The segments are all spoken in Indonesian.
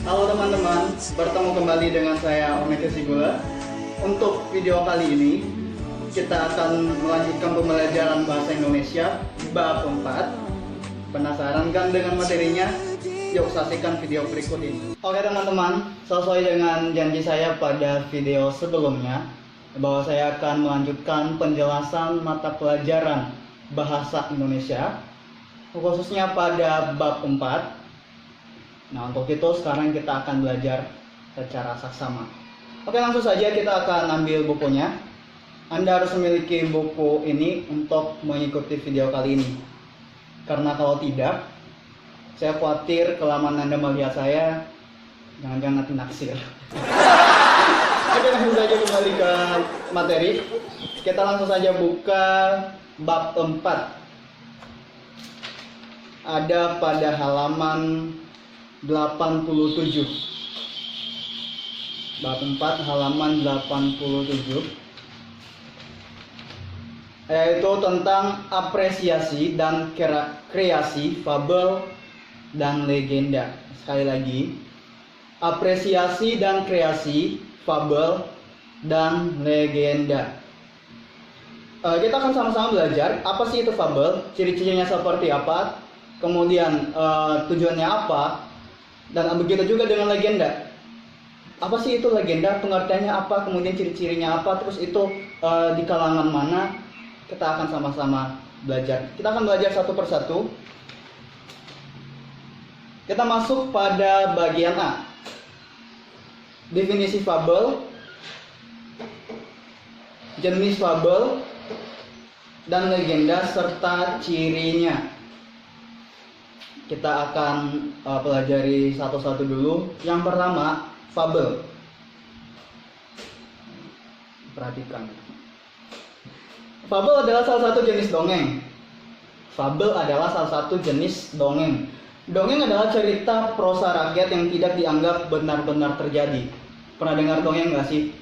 Halo teman-teman, bertemu kembali dengan saya Omeke Sigula. Untuk video kali ini, kita akan melanjutkan pembelajaran bahasa Indonesia bab 4. Penasaran kan dengan materinya? Yuk saksikan video berikut ini. Oke teman-teman, sesuai dengan janji saya pada video sebelumnya, bahwa saya akan melanjutkan penjelasan mata pelajaran bahasa Indonesia, khususnya pada bab 4. Nah, untuk itu sekarang kita akan belajar secara saksama. Oke, langsung saja kita akan ambil bukunya. Anda harus memiliki buku ini untuk mengikuti video kali ini. Karena kalau tidak, saya khawatir kelamaan Anda melihat saya, jangan-jangan nanti naksir. Oke, langsung saja kembali ke materi. Kita langsung saja buka bab 4. Ada pada halaman 87. Bab 4 halaman 87, yaitu tentang apresiasi dan kreasi fabel dan legenda. Sekali lagi, apresiasi dan kreasi fabel dan legenda. Kita akan sama-sama belajar apa sih itu fabel, ciri-cirinya seperti apa, kemudian tujuannya apa. Dan begitu juga dengan legenda. Apa sih itu legenda? Pengertiannya apa? Kemudian ciri-cirinya apa? Terus itu di kalangan mana? Kita akan sama-sama belajar. Kita akan belajar satu persatu. Kita masuk pada bagian A. Definisi fabel, jenis fabel, dan legenda serta cirinya. Kita akan pelajari satu-satu dulu. Yang pertama, fabel. Perhatikan. Fabel adalah salah satu jenis dongeng. Fabel adalah salah satu jenis dongeng. Dongeng adalah cerita prosa rakyat yang tidak dianggap benar-benar terjadi. Pernah dengar dongeng nggak sih?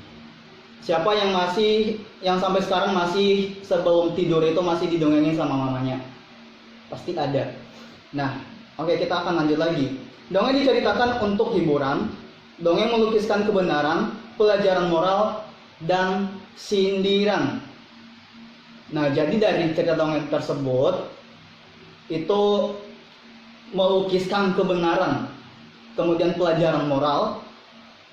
Siapa yang sampai sekarang masih sebelum tidur itu masih didongengin sama mamanya? Pasti ada. Nah, oke, kita akan lanjut lagi. Dongeng diceritakan untuk hiburan. Dongeng melukiskan kebenaran, pelajaran moral, dan sindiran. Nah, jadi dari cerita dongeng tersebut itu melukiskan kebenaran, kemudian pelajaran moral,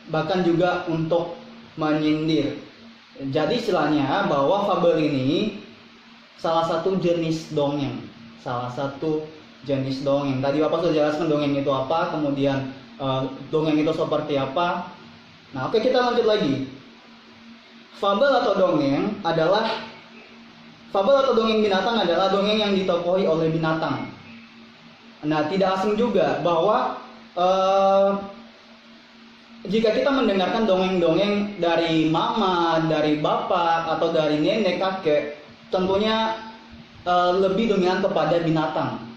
bahkan juga untuk menyindir. Jadi istilahnya bahwa fabel ini salah satu jenis dongeng. Tadi Bapak sudah jelaskan dongeng itu apa, kemudian dongeng itu seperti apa. Nah, oke, kita lanjut lagi. Fabel atau dongeng binatang adalah dongeng yang ditokohi oleh binatang. Nah, tidak asing juga bahwa jika kita mendengarkan dongeng-dongeng dari mama, dari bapak, atau dari nenek, kakek, tentunya lebih dominan kepada binatang.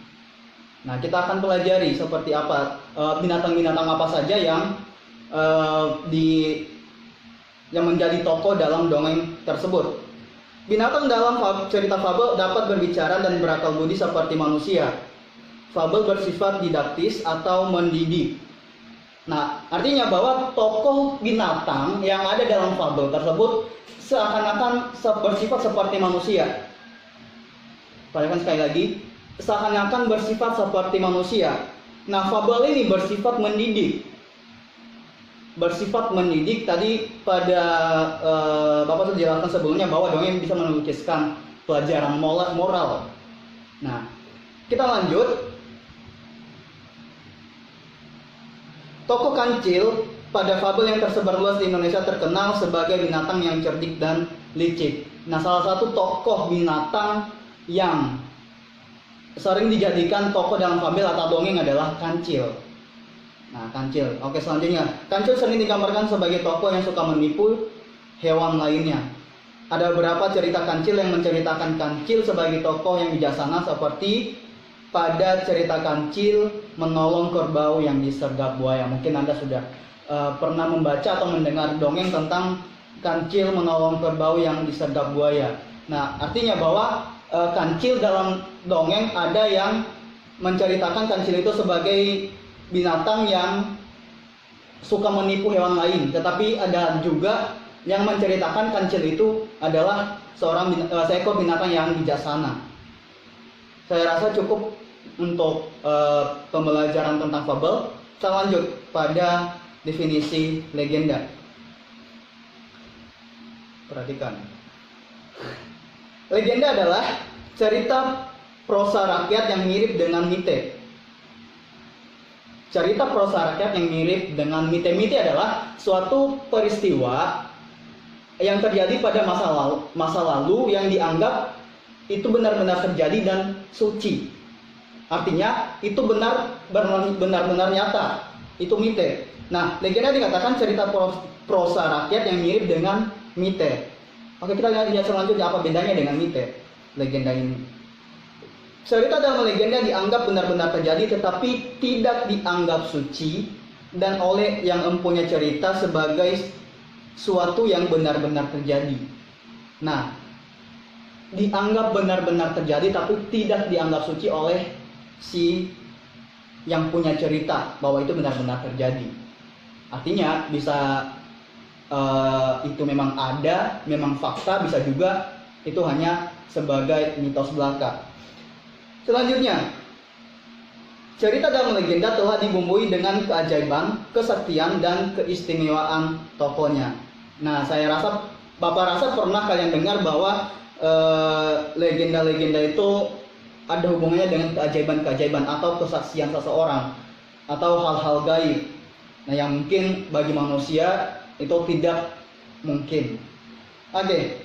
Nah, kita akan pelajari seperti apa binatang-binatang apa saja yang menjadi tokoh dalam dongeng tersebut. Binatang dalam cerita fabel dapat berbicara dan berakal budi seperti manusia. Fabel bersifat didaktis atau mendidik. Nah, artinya bahwa tokoh binatang yang ada dalam fabel tersebut seakan-akan bersifat seperti manusia. Perhatikan sekali lagi, seakan-akan bersifat seperti manusia. Nah, fabel ini bersifat mendidik. Tadi pada Bapak sudah jelaskan sebelumnya bahwa dongeng bisa melukiskan pelajaran moral. Nah, kita lanjut. Tokoh kancil pada fabel yang tersebar luas di Indonesia terkenal sebagai binatang yang cerdik dan licik. Nah, salah satu tokoh binatang yang sering dijadikan tokoh dalam fabel atau dongeng adalah kancil. Nah, kancil. Oke, selanjutnya. Kancil sering digambarkan sebagai tokoh yang suka menipu hewan lainnya. Ada beberapa cerita kancil yang menceritakan kancil sebagai tokoh yang bijaksana, seperti pada cerita kancil menolong kerbau yang disergap buaya. Mungkin Anda sudah pernah membaca atau mendengar dongeng tentang kancil menolong kerbau yang disergap buaya. Nah, artinya bahwa kancil dalam dongeng ada yang menceritakan kancil itu sebagai binatang yang suka menipu hewan lain, tetapi ada juga yang menceritakan kancil itu adalah seekor binatang yang bijaksana. Saya rasa cukup untuk pembelajaran tentang fabel. Kita lanjut pada definisi legenda. Perhatikan. Legenda adalah cerita prosa rakyat yang mirip dengan mite. Cerita prosa rakyat yang mirip dengan mite. Mite adalah suatu peristiwa yang terjadi pada masa lalu yang dianggap itu benar-benar terjadi dan suci. Artinya itu benar-benar nyata. Itu mite. Nah, legenda dikatakan cerita prosa rakyat yang mirip dengan mite. Oke, kita lihat selanjutnya apa bedanya dengan mite, legenda ini. Cerita dalam legenda dianggap benar-benar terjadi tetapi tidak dianggap suci, dan oleh yang mempunyai cerita sebagai suatu yang benar-benar terjadi. Nah, dianggap benar-benar terjadi tapi tidak dianggap suci oleh si yang punya cerita bahwa itu benar-benar terjadi. Artinya bisa itu memang ada, memang fakta, bisa juga itu hanya sebagai mitos belaka. Selanjutnya, cerita dalam legenda telah dibumbui dengan keajaiban, kesaktian, dan keistimewaan tokohnya. Nah, Bapak rasa pernah kalian dengar bahwa legenda-legenda itu ada hubungannya dengan keajaiban-keajaiban atau kesaksian seseorang atau hal-hal gaib. Nah, yang mungkin bagi manusia itu tidak mungkin. Oke,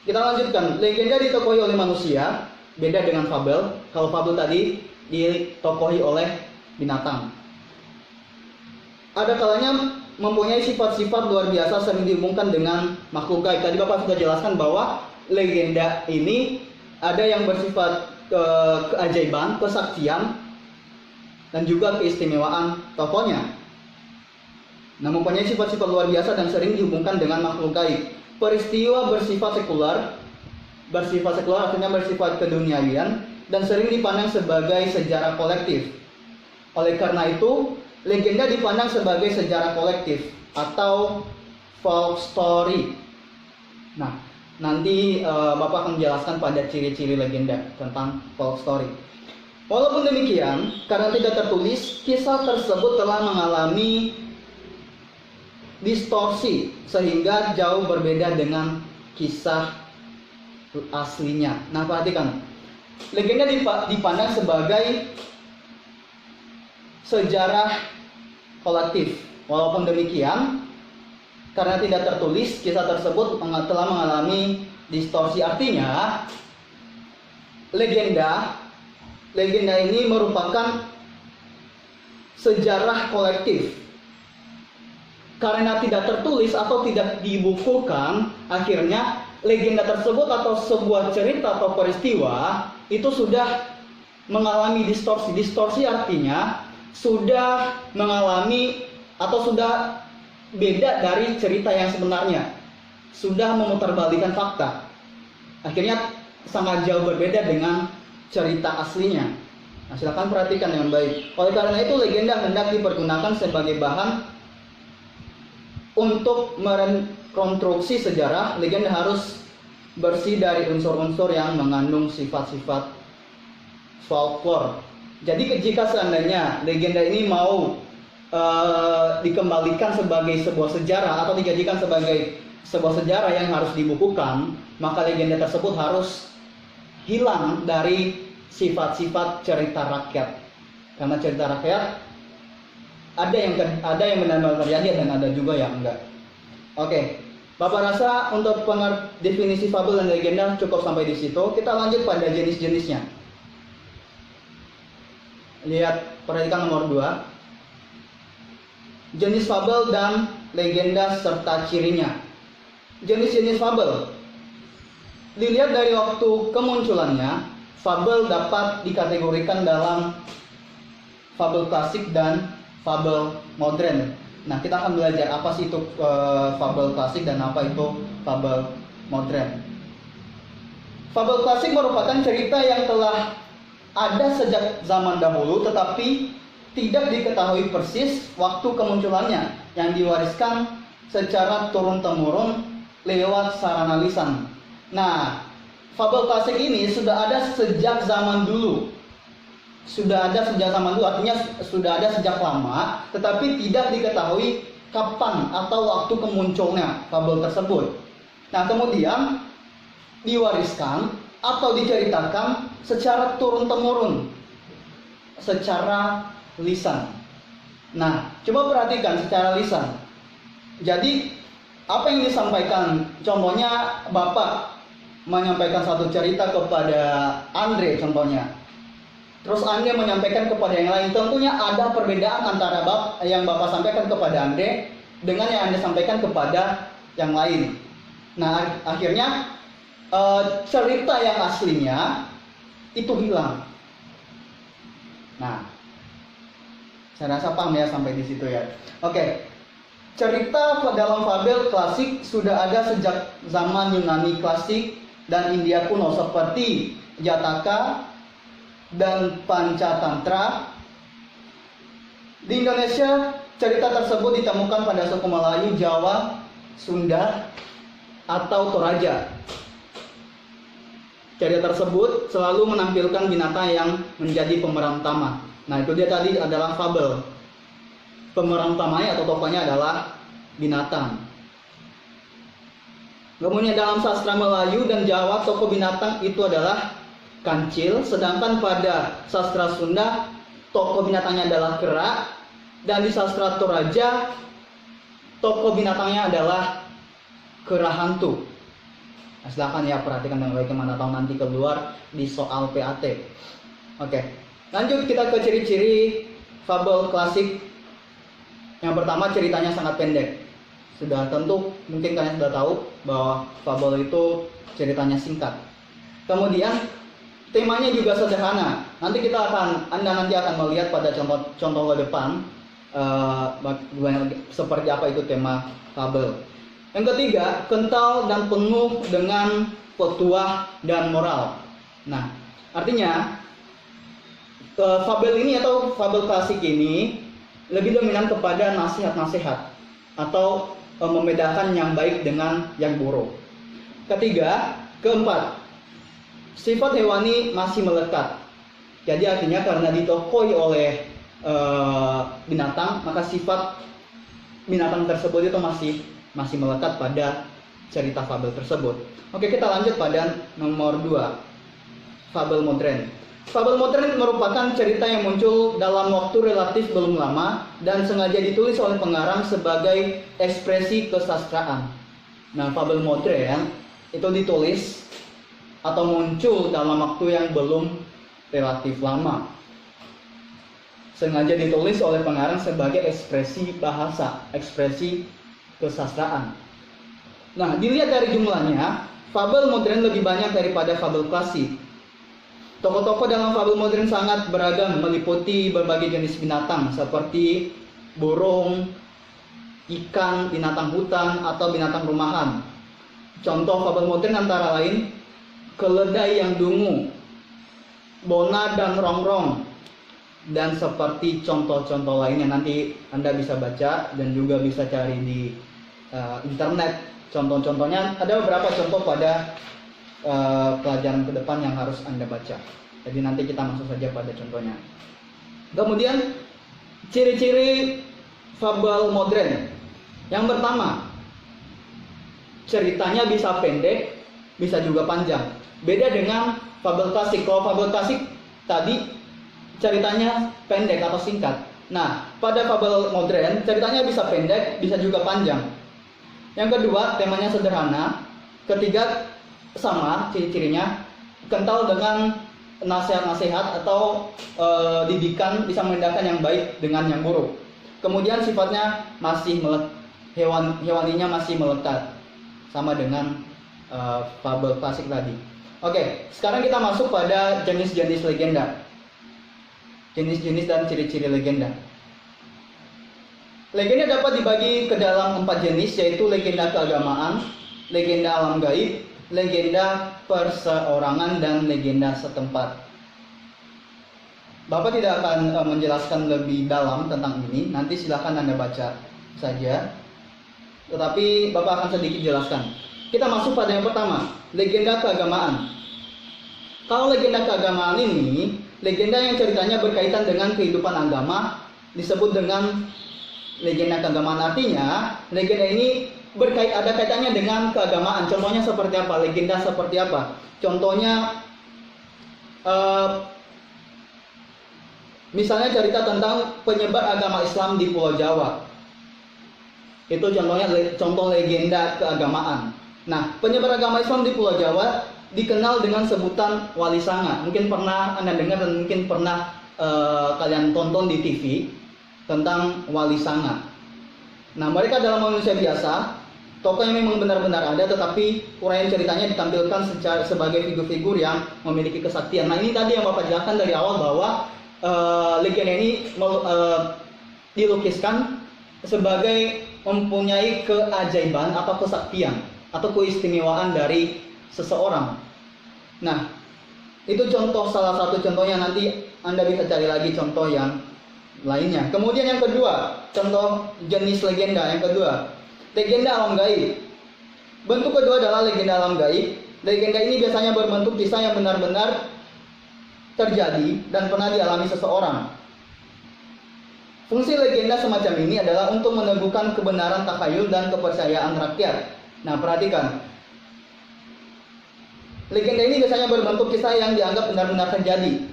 kita lanjutkan. Legenda ditokohi oleh manusia, beda dengan fabel. Kalau fabel tadi ditokohi oleh binatang. Ada kalanya mempunyai sifat-sifat luar biasa sering dihubungkan dengan makhluk gaib. Tadi Bapak sudah jelaskan bahwa legenda ini ada yang bersifat keajaiban, kesaksian, dan juga keistimewaan tokohnya. Nah, mempunyai sifat-sifat luar biasa dan sering dihubungkan dengan makhluk gaib. Peristiwa bersifat sekular artinya bersifat keduniawian dan sering dipandang sebagai sejarah kolektif. Oleh karena itu, legenda dipandang sebagai sejarah kolektif atau folk story. Nah, nanti Bapak akan menjelaskan pada ciri-ciri legenda tentang folk story. Walaupun demikian, karena tidak tertulis, kisah tersebut telah mengalami distorsi sehingga jauh berbeda dengan kisah aslinya. Nah, perhatikan, legenda dipandang sebagai sejarah kolektif. Walaupun demikian, karena tidak tertulis, kisah tersebut telah mengalami distorsi. Artinya, legenda ini merupakan sejarah kolektif. Karena tidak tertulis atau tidak dibukukan, akhirnya legenda tersebut atau sebuah cerita atau peristiwa itu sudah mengalami distorsi. Distorsi artinya sudah mengalami atau sudah beda dari cerita yang sebenarnya, sudah memutarbalikkan fakta. Akhirnya sangat jauh berbeda dengan cerita aslinya. Nah, silakan perhatikan dengan baik. Oleh karena itu, legenda hendak dipergunakan sebagai bahan untuk merekonstruksi sejarah. Legenda harus bersih dari unsur-unsur yang mengandung sifat-sifat folklore. Jadi jika seandainya legenda ini mau dikembalikan sebagai sebuah sejarah atau dijadikan sebagai sebuah sejarah yang harus dibukukan, maka legenda tersebut harus hilang dari sifat-sifat cerita rakyat. Karena cerita rakyat ada yang benar-benar terjadi dan ada juga yang enggak. Oke, Bapak rasa untuk definisi fabel dan legenda cukup sampai di situ. Kita lanjut pada jenis-jenisnya. Lihat, perhatikan nomor 2. Jenis fabel dan legenda serta cirinya. Jenis-jenis fabel. Dilihat dari waktu kemunculannya, fabel dapat dikategorikan dalam fabel klasik dan fabel modern. Nah, kita akan belajar apa sih itu fabel klasik dan apa itu fabel modern. Fabel klasik merupakan cerita yang telah ada sejak zaman dahulu tetapi tidak diketahui persis waktu kemunculannya yang diwariskan secara turun-temurun lewat sarana lisan. Nah, fabel klasik ini sudah ada sejak zaman dulu. Artinya sudah ada sejak lama, tetapi tidak diketahui kapan atau waktu kemunculnya fabel tersebut. Nah, kemudian diwariskan atau diceritakan secara turun-temurun, secara lisan. Nah, coba perhatikan secara lisan. Jadi, apa yang disampaikan? Contohnya, Bapak menyampaikan satu cerita kepada Andre contohnya. Terus Andre menyampaikan kepada yang lain. Tentunya ada perbedaan antara yang Bapak sampaikan kepada Andre dengan yang Anda sampaikan kepada yang lain. Nah, akhirnya cerita yang aslinya itu hilang. Nah, saya rasa paham ya sampai di situ ya. Oke. Cerita dalam fabel klasik sudah ada sejak zaman Yunani klasik dan India kuno seperti Jataka dan Pancatantra. Di Indonesia, cerita tersebut ditemukan pada suku Melayu, Jawa, Sunda, atau Toraja. Cerita tersebut selalu menampilkan binatang yang menjadi pemeran utama. Nah, itu dia tadi adalah fabel. Pemeran utamanya atau tokohnya adalah binatang. Kemudian dalam sastra Melayu dan Jawa, tokoh binatang itu adalah kancil, sedangkan pada sastra Sunda tokoh binatangnya adalah kera, dan di sastra Toraja tokoh binatangnya adalah kera hantu. Nah, silahkan ya perhatikan dengan baik, mana tahu nanti keluar di soal PAT. Oke, lanjut kita ke ciri-ciri fabel klasik. Yang pertama, ceritanya sangat pendek. Sudah tentu mungkin kalian sudah tahu bahwa fabel itu ceritanya singkat. Kemudian temanya juga sederhana. Anda nanti akan melihat pada contoh ke depan seperti apa itu tema fabel. Yang ketiga, kental dan penuh dengan petuah dan moral. Nah, artinya fabel ini atau fabel klasik ini lebih dominan kepada nasihat-nasihat atau membedakan yang baik dengan yang buruk. Keempat, sifat hewani masih melekat. Jadi artinya karena ditokohi oleh binatang, maka sifat binatang tersebut itu masih melekat pada cerita fabel tersebut. Oke, kita lanjut pada nomor 2, fabel modern. Fabel modern merupakan cerita yang muncul dalam waktu relatif belum lama dan sengaja ditulis oleh pengarang sebagai ekspresi kesastraan. Nah, fabel modern itu ditulis atau muncul dalam waktu yang belum relatif lama. Sengaja ditulis oleh pengarang sebagai ekspresi bahasa, ekspresi kesastraan. Nah, dilihat dari jumlahnya, fabel modern lebih banyak daripada fabel klasik. Tokoh-tokoh dalam fabel modern sangat beragam, meliputi berbagai jenis binatang seperti burung, ikan, binatang hutan, atau binatang rumahan. Contoh fabel modern antara lain keledai yang dungu, bona dan rongrong, dan seperti contoh-contoh lainnya. Nanti Anda bisa baca dan juga bisa cari di internet contoh-contohnya. Ada beberapa contoh pada pelajaran ke depan yang harus Anda baca. Jadi nanti kita masuk saja pada contohnya. Kemudian ciri-ciri fabel modern. Yang pertama, ceritanya bisa pendek, bisa juga panjang. Beda dengan fabel klasik. Kalau fabel klasik tadi ceritanya pendek atau singkat. Nah, pada fabel modern ceritanya bisa pendek, bisa juga panjang. Yang kedua, temanya sederhana. Ketiga, sama ciri-cirinya, kental dengan nasihat-nasihat atau didikan, bisa membedakan yang baik dengan yang buruk. Kemudian sifatnya masih hewaninya masih melekat, sama dengan fabel klasik tadi. Oke, sekarang kita masuk pada jenis-jenis legenda. Jenis-jenis dan ciri-ciri legenda. Legenda dapat dibagi ke dalam 4 jenis, yaitu legenda keagamaan, legenda alam gaib, legenda perseorangan, dan legenda setempat. Bapak tidak akan menjelaskan lebih dalam tentang ini. Nanti silahkan Anda baca saja. Tetapi Bapak akan sedikit jelaskan. Kita masuk pada yang pertama, legenda keagamaan. Kalau legenda keagamaan ini, legenda yang ceritanya berkaitan dengan kehidupan agama disebut dengan legenda keagamaan. Artinya, legenda ini ada kaitannya dengan keagamaan. Contohnya seperti apa? Legenda seperti apa? Contohnya, misalnya cerita tentang penyebar agama Islam di Pulau Jawa. Itu contoh legenda keagamaan. Nah, penyebar agama Islam di Pulau Jawa dikenal dengan sebutan Wali Sanga. Mungkin pernah Anda dengar dan mungkin pernah kalian tonton di TV tentang Wali Sanga. Nah, mereka dalam manusia biasa, tokoh yang memang benar-benar ada, tetapi uraian ceritanya ditampilkan sebagai figur-figur yang memiliki kesaktian. Nah, ini tadi yang Bapak jelaskan dari awal bahwa legenda ini dilukiskan sebagai mempunyai keajaiban atau kesaktian atau keistimewaan dari seseorang. Nah, itu salah satu contohnya. Nanti Anda bisa cari lagi contoh yang lainnya. Kemudian yang kedua, contoh jenis legenda yang kedua, legenda alam gaib. Bentuk kedua adalah legenda alam gaib. Legenda ini biasanya berbentuk kisah yang benar-benar terjadi dan pernah dialami seseorang. Fungsi legenda semacam ini adalah untuk meneguhkan kebenaran takhayul dan kepercayaan rakyat. Nah, perhatikan. Legenda ini biasanya berbentuk kisah yang dianggap benar-benar terjadi.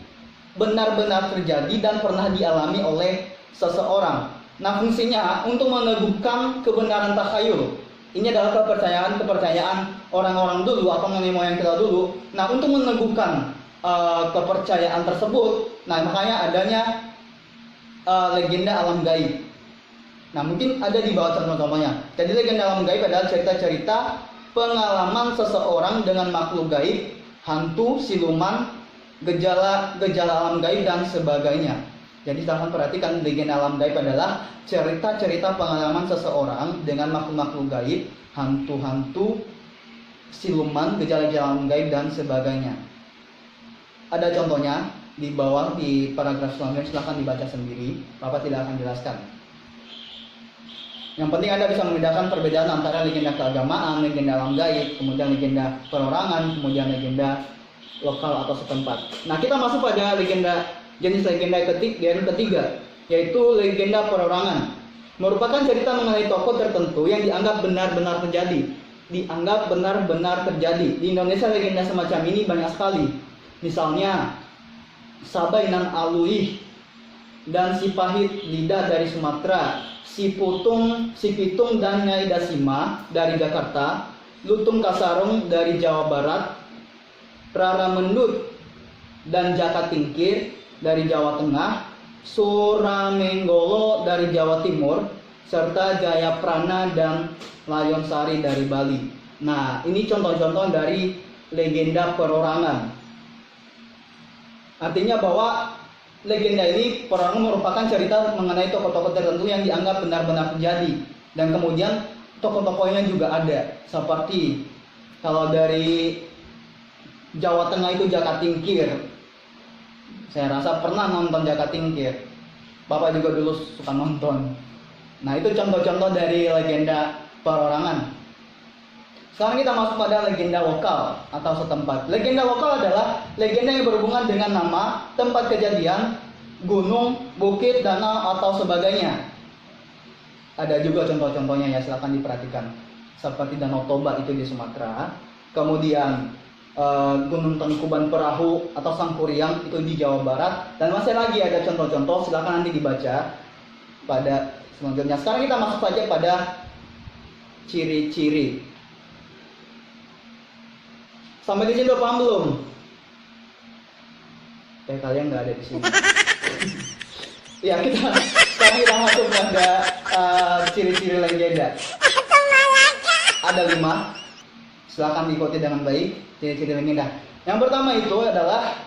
Benar-benar terjadi dan pernah dialami oleh seseorang. Nah, fungsinya untuk meneguhkan kebenaran takhayul. Ini adalah kepercayaan orang-orang dulu atau nenek moyang kita dulu. Nah, untuk meneguhkan kepercayaan tersebut, nah makanya adanya legenda alam gaib. Nah, mungkin ada di bawah contoh-contohnya. Jadi legenda alam gaib adalah cerita-cerita pengalaman seseorang dengan makhluk gaib, hantu, siluman, gejala alam gaib dan sebagainya. Jadi silahkan perhatikan, legenda alam gaib adalah cerita-cerita pengalaman seseorang dengan makhluk-makhluk gaib, hantu-hantu, siluman, gejala-gejala alam gaib dan sebagainya. Ada contohnya di bawah di paragraf selanjutnya, silahkan dibaca sendiri. Bapak tidak akan jelaskan. Yang penting Anda bisa membedakan perbedaan antara legenda keagamaan, legenda alam gaib, kemudian legenda perorangan, kemudian legenda lokal atau setempat. Nah, kita masuk pada jenis legenda ketiga, yaitu legenda perorangan. Merupakan cerita mengenai tokoh tertentu yang dianggap benar-benar terjadi. Di Indonesia legenda semacam ini banyak sekali. Misalnya Sabai nan Aluih dan si Pahit Lidah dari Sumatera, si Pitung dan Nyai Dasima dari Jakarta, Lutung Kasarung dari Jawa Barat, Rara Mendut dan Jaka Tingkir dari Jawa Tengah, Suramenggolo dari Jawa Timur, serta Jayaprana dan Layonsari dari Bali. Nah, ini contoh-contoh dari legenda perorangan. Artinya bahwa legenda ini perorangan merupakan cerita mengenai tokoh-tokoh tertentu yang dianggap benar-benar terjadi. Dan kemudian tokoh-tokohnya juga ada. Seperti kalau dari Jawa Tengah itu Jaka Tingkir. Saya rasa pernah nonton Jaka Tingkir. Bapak juga dulu suka nonton. Nah, itu contoh-contoh dari legenda perorangan. Sekarang kita masuk pada legenda lokal atau setempat. Legenda lokal adalah legenda yang berhubungan dengan nama, tempat kejadian, gunung, bukit, danau, atau sebagainya. Ada juga contoh-contohnya ya, silakan diperhatikan. Seperti Danau Toba itu di Sumatera. Kemudian Gunung Tangkuban Perahu atau Sangkuriang itu di Jawa Barat. Dan masih lagi ada contoh-contoh, silakan nanti dibaca pada selanjutnya. Sekarang kita masuk saja pada ciri-ciri. Sampai di sini udah paham belum? Kalian nggak ada di sini. Ya, sekarang kita masuk pada ciri-ciri legenda. Ada 5. Silakan diikuti dengan baik ciri-ciri legenda. Yang pertama itu adalah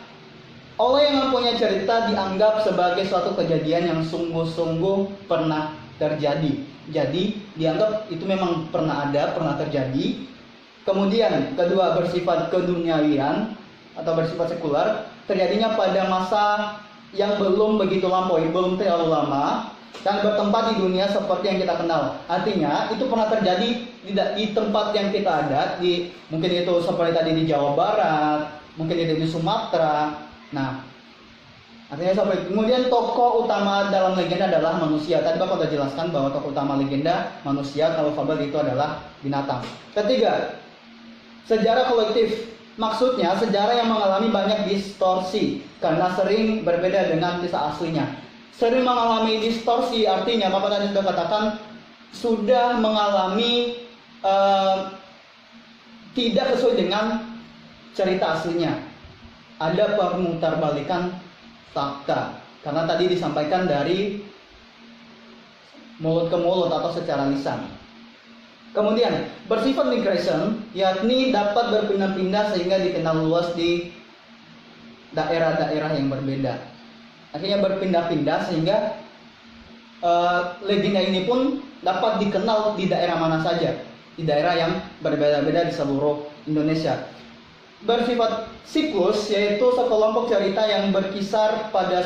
orang yang mempunyai cerita dianggap sebagai suatu kejadian yang sungguh-sungguh pernah terjadi. Jadi dianggap itu memang pernah ada, pernah terjadi. Kemudian kedua, bersifat keduniawian atau bersifat sekular, terjadinya pada masa yang belum begitu lampau, belum terlalu lama, dan bertempat di dunia seperti yang kita kenal. Artinya itu pernah terjadi di tempat yang kita ada, mungkin itu seperti tadi di Jawa Barat, mungkin itu di Sumatera. Nah, artinya seperti itu. Kemudian tokoh utama dalam legenda adalah manusia. Tadi Bapak sudah jelaskan bahwa tokoh utama legenda manusia, kalau fabel itu adalah binatang. Ketiga, sejarah kolektif. Maksudnya sejarah yang mengalami banyak distorsi karena sering berbeda dengan kisah aslinya. Sering mengalami distorsi artinya Bapak tadi sudah katakan sudah mengalami tidak sesuai dengan cerita aslinya. Ada pemutarbalikan fakta karena tadi disampaikan dari mulut ke mulut atau secara lisan. Kemudian bersifat migration, yakni dapat berpindah-pindah sehingga dikenal luas di daerah-daerah yang berbeda. Akhirnya berpindah-pindah sehingga legenda ini pun dapat dikenal di daerah mana saja, di daerah yang berbeda-beda di seluruh Indonesia. Bersifat siklus, yaitu sekelompok cerita yang berkisar pada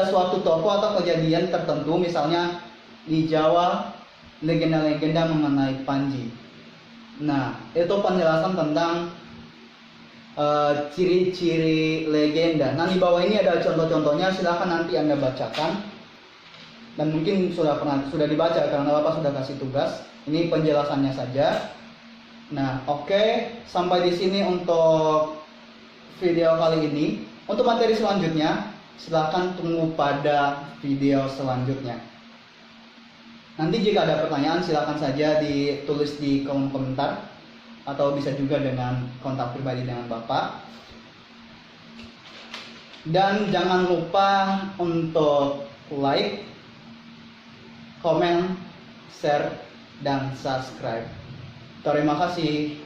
suatu tokoh atau kejadian tertentu. Misalnya di Jawa, legenda-legenda mengenai Panji. Nah, itu penjelasan tentang ciri-ciri legenda. Nah, di bawah ini ada contoh-contohnya, silahkan nanti Anda bacakan. Dan mungkin sudah dibaca karena Bapak sudah kasih tugas. Ini penjelasannya saja. Nah, oke, sampai di sini untuk video kali ini. Untuk materi selanjutnya, silahkan tunggu pada video selanjutnya. Nanti jika ada pertanyaan silakan saja ditulis di kolom komentar atau bisa juga dengan kontak pribadi dengan Bapak. Dan jangan lupa untuk like, komen, share, dan subscribe. Terima kasih.